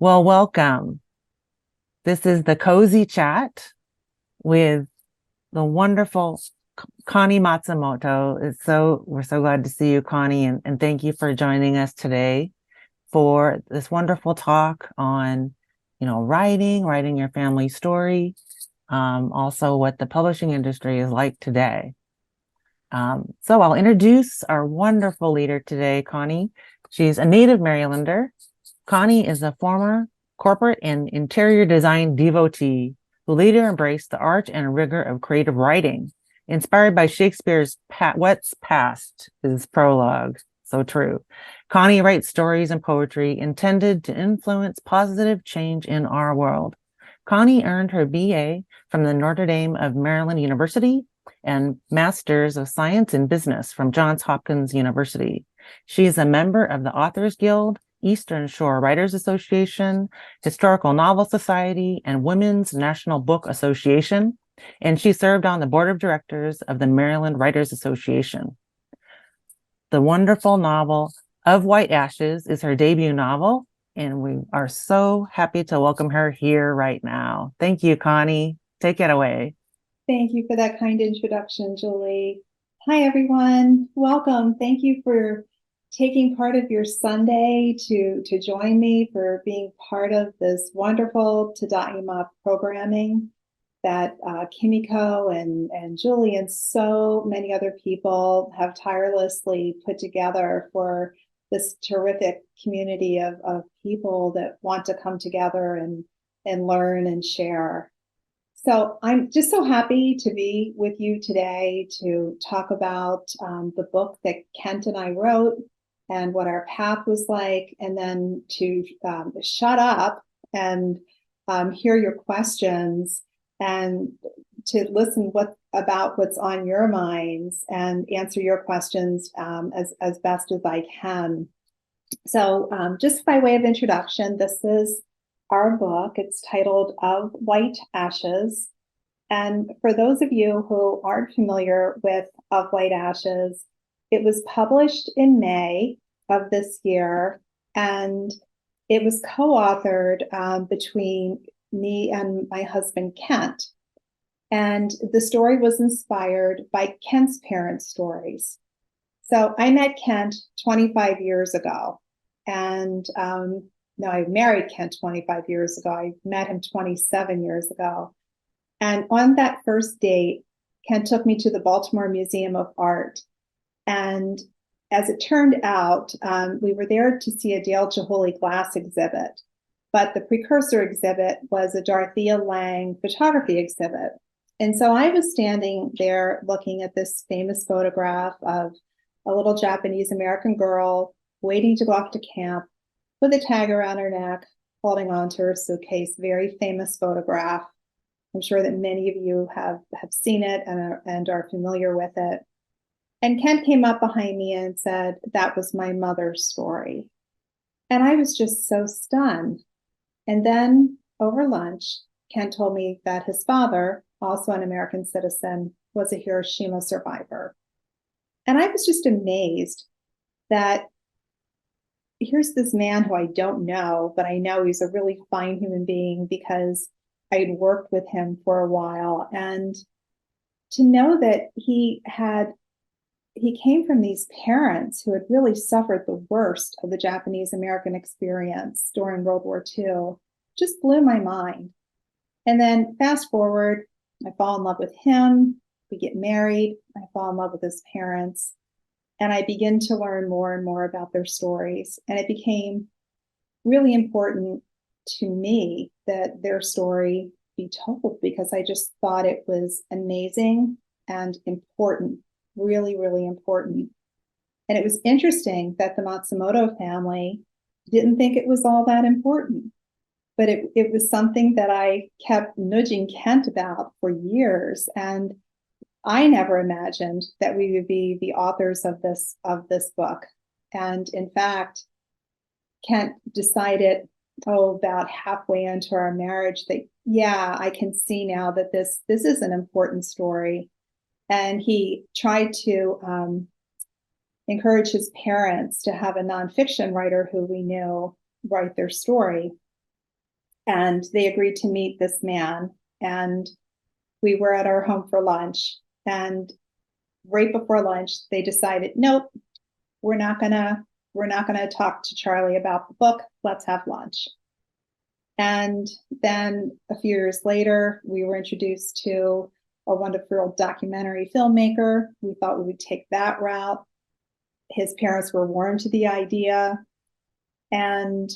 Well, welcome. This is the Cozy Chat with the wonderful Connie Matsumoto. We're so glad to see you, Connie, and thank you for joining us today for this wonderful talk on, writing your family story, also what the publishing industry is like today. So I'll introduce our wonderful leader today, Connie. She's a native Marylander. Connie is a former corporate and interior design devotee who later embraced the art and rigor of creative writing. Inspired by Shakespeare's What's Past is prologue. So true. Connie writes stories and poetry intended to influence positive change in our world. Connie earned her BA from the Notre Dame of Maryland University and Masters of Science in Business from Johns Hopkins University. She is a member of the Authors Guild, Eastern Shore Writers Association, Historical Novel Society, and Women's National Book Association, and she served on the board of directors of the Maryland Writers Association. The wonderful novel Of White Ashes is her debut novel, and we are so happy to welcome her here right now. Thank you, Connie. Take it away. Thank you for that kind introduction, Julie. Hi, everyone. Welcome. Thank you for taking part of your Sunday to join me, for being part of this wonderful Tadaima programming that Kimiko and Julie and so many other people have tirelessly put together for this terrific community of people that want to come together and learn and share. So I'm just so happy to be with you today to talk about the book that Kent and I wrote and what our path was like, and then to shut up and hear your questions and to listen about what's on your minds and answer your questions as best as I can. So just by way of introduction, this is our book. It's titled Of White Ashes. And for those of you who aren't familiar with Of White Ashes, it was published in May of this year, and it was co-authored between me and my husband, Kent. And the story was inspired by Kent's parents' stories. So I met Kent 25 years ago, and no, I married Kent 25 years ago. I met him 27 years ago. And on that first date, Kent took me to the Baltimore Museum of Art. And as it turned out, we were there to see a Dale Chihuly glass exhibit. But the precursor exhibit was a Dorothea Lange photography exhibit. And so I was standing there looking at this famous photograph of a little Japanese American girl waiting to go off to camp with a tag around her neck, holding on to her suitcase. Very famous photograph. I'm sure that many of you have seen it and are familiar with it. And Kent came up behind me and said, that was my mother's story. And I was just so stunned. And then over lunch, Kent told me that his father, also an American citizen, was a Hiroshima survivor. And I was just amazed that here's this man who I don't know, but I know he's a really fine human being because I had worked with him for a while. And to know that he came from these parents who had really suffered the worst of the Japanese American experience during World War II just blew my mind. And then fast forward, I fall in love with him. We get married. I fall in love with his parents. And I begin to learn more and more about their stories. And it became really important to me that their story be told, because I just thought it was amazing and important, really, really important. And it was interesting that the Matsumoto family didn't think it was all that important, but it was something that I kept nudging Kent about for years. And I never imagined that we would be the authors of this book. And in fact, Kent decided, about halfway into our marriage, that, yeah, I can see now that this is an important story. And he tried to encourage his parents to have a nonfiction writer who we knew write their story. And they agreed to meet this man. And we were at our home for lunch. And right before lunch, they decided, nope, we're not gonna talk to Charlie about the book. Let's have lunch. And then a few years later, we were introduced to a wonderful documentary filmmaker. We thought we would take that route. His parents were warm to the idea. And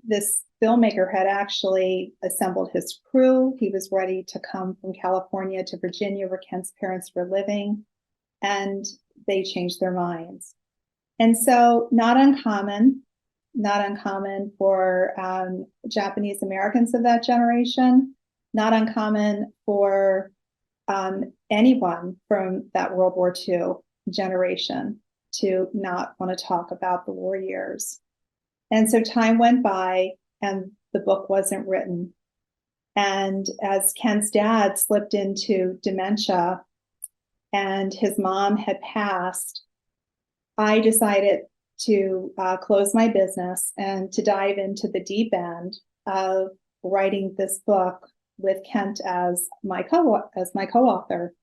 this filmmaker had actually assembled his crew. He was ready to come from California to Virginia, where Kent's parents were living, and they changed their minds. And so, not uncommon for Japanese Americans of that generation, not uncommon for anyone from that World War II generation to not want to talk about the war years. And so time went by and the book wasn't written. And as Ken's dad slipped into dementia and his mom had passed, I decided to close my business and to dive into the deep end of writing this book with Kent as my co-author.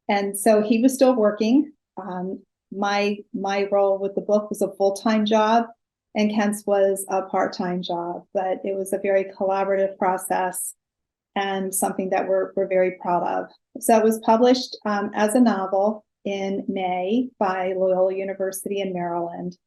And so he was still working. My role with the book was a full-time job, and Kent's was a part-time job, but it was a very collaborative process and something that we're very proud of. So it was published as a novel in May by Loyola University in Maryland.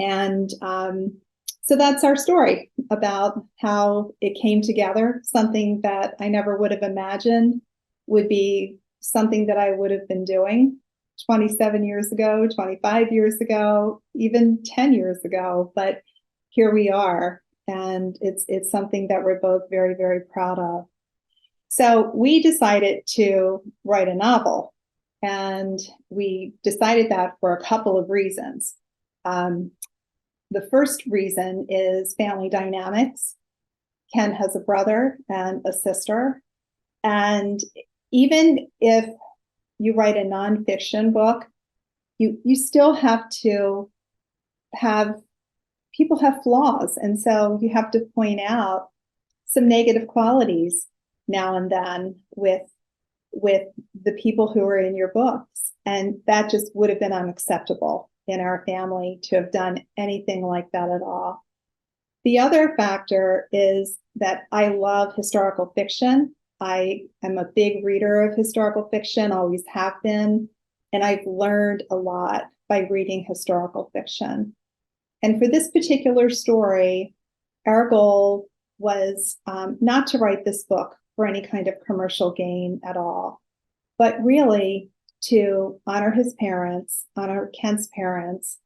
And so that's our story about how it came together, something that I never would have imagined would be something that I would have been doing 27 years ago, 25 years ago, even 10 years ago. But here we are, and it's something that we're both very, very proud of. So we decided to write a novel, and we decided that for a couple of reasons. The first reason is family dynamics. Ken has a brother and a sister. And even if you write a nonfiction book, you still have to have, people have flaws. And so you have to point out some negative qualities now and then with the people who are in your books. And that just would have been unacceptable in our family to have done anything like that at all. The other factor is that I love historical fiction. I am a big reader of historical fiction, always have been, and I've learned a lot by reading historical fiction. And for this particular story, our goal was not to write this book for any kind of commercial gain at all, but really to honor his parents, honor Kent's parents,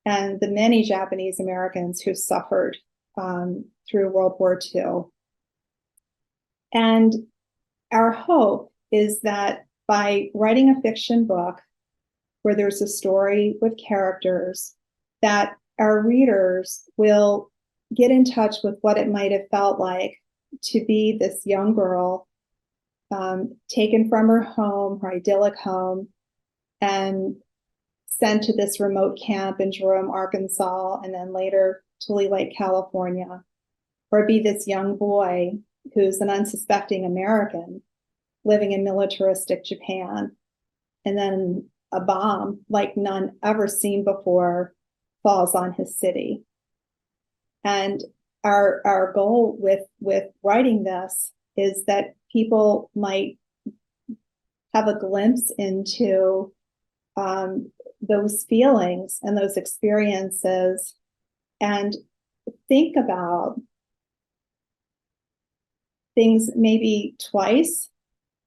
and the many Japanese Americans who suffered through World War II. And our hope is that by writing a fiction book where there's a story with characters, that our readers will get in touch with what it might have felt like to be this young girl taken from her home, her idyllic home, and sent to this remote camp in Jerome, Arkansas, and then later to Lee Lake, California, or be this young boy who's an unsuspecting American living in militaristic Japan, and then a bomb like none ever seen before falls on his city. And our goal with writing this is that people might have a glimpse into those feelings and those experiences and think about things maybe twice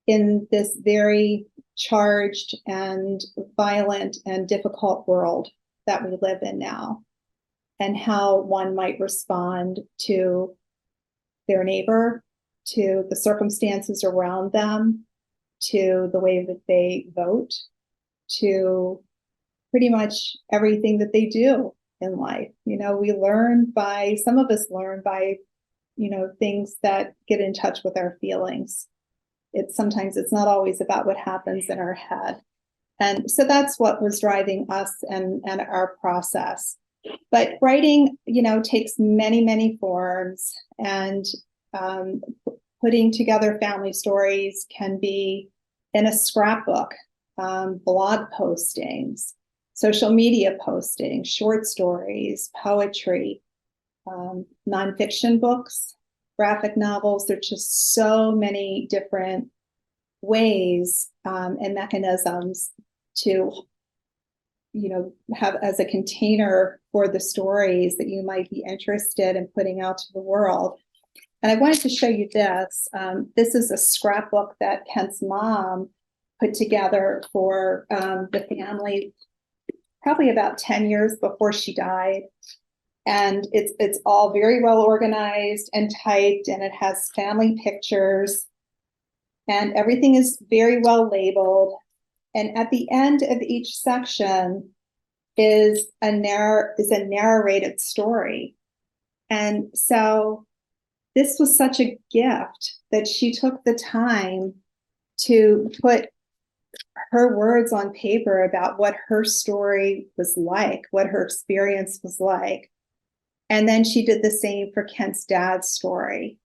in this very charged and violent and difficult world that we live in now, and how one might respond to their neighbor, to the circumstances around them, to the way that they vote, to pretty much everything that they do in life. You know, some of us learn by, things that get in touch with our feelings. Sometimes it's not always about what happens in our head. And so that's what was driving us and our process. But writing, takes many, many forms, and putting together family stories can be in a scrapbook, blog postings, social media postings, short stories, poetry, nonfiction books, graphic novels. There's just so many different ways and mechanisms to have as a container for the stories that you might be interested in putting out to the world. And I wanted to show you this. This is a scrapbook that Kent's mom put together for the family probably about 10 years before she died. And it's all very well organized and typed, and it has family pictures, and everything is very well labeled. And at the end of each section is a narrated story. And so this was such a gift that she took the time to put her words on paper about what her story was like, what her experience was like. And then she did the same for Kent's dad's story.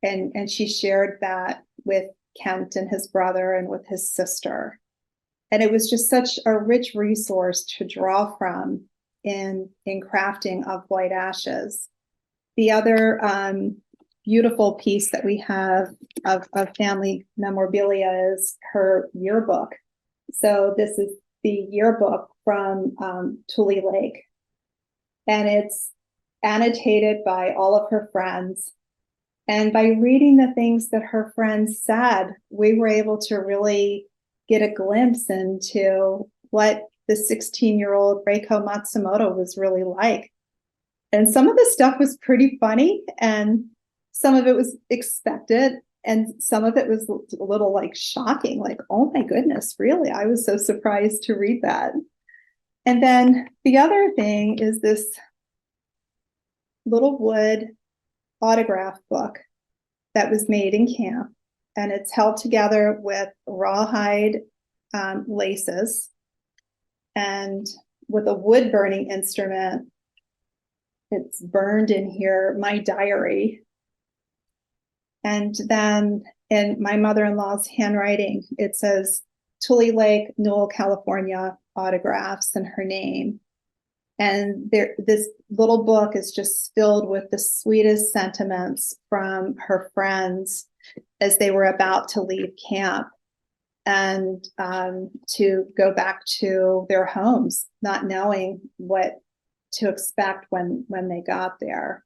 And she shared that with Kent and his brother and with his sister. And it was just such a rich resource to draw from in crafting of White Ashes. The other beautiful piece that we have of family memorabilia is her yearbook. So this is the yearbook from Tule Lake. And it's annotated by all of her friends. And by reading the things that her friends said, we were able to really get a glimpse into what the 16-year-old Reiko Matsumoto was really like. And some of the stuff was pretty funny, and some of it was expected, and some of it was a little like shocking, like, oh my goodness, really? I was so surprised to read that. And then the other thing is this little wood autograph book that was made in camp, and it's held together with rawhide laces and with a wood burning instrument. It's burned in here, my diary. And then in my mother-in-law's handwriting, it says Tule Lake, Newell, California, autographs and her name. And this little book is just filled with the sweetest sentiments from her friends as they were about to leave camp and to go back to their homes, not knowing what to expect when they got there.